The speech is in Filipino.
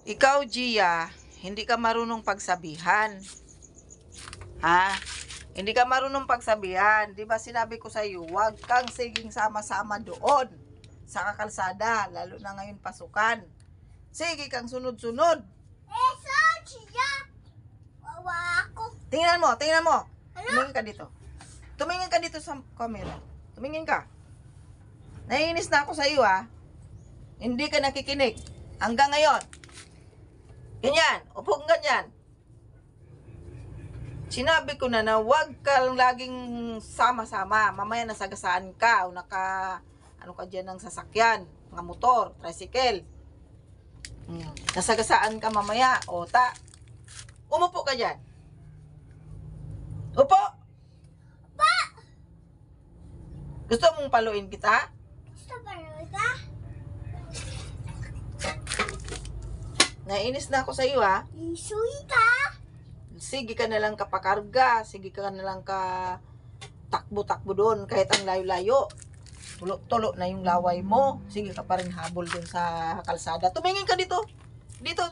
Ikaw, Gia, hindi ka marunong pagsabihan. Ha? Hindi ka marunong pagsabihan. Di ba sinabi ko sa iyo, huwag kang siging sama-sama doon sa kakalsada, lalo na ngayon pasukan. Sige kang sunod-sunod. Eso, Gia. Wawa ako. Tingnan mo, tingnan mo. Ano? Tumingin ka dito. Tumingin ka dito sa camera. Tumingin ka. Naiinis na ako sa iyo, ha. Hindi ka nakikinig. Hanggang ngayon. Ganyan. Upo kang ganyan. Sinabi ko na huwag ka laging sama-sama. Mamaya nasagasaan ka o ano ka dyan ng sasakyan, mga motor, tricycle. Nasagasaan ka mamaya. O umupo ka dyan. Upo! Pa! Gusto mong paluin kita? Gusto ba rin ka? Nainis na ako sa iyo, ha. Isuy ka? Sige ka na lang kapakarga. Sige ka na lang ka takbo-takbo doon kahit ang layo-layo. Tulo-tulo na yung laway mo. Sige ka pa rin habol doon sa kalsada. Tumingin ka dito. Dito.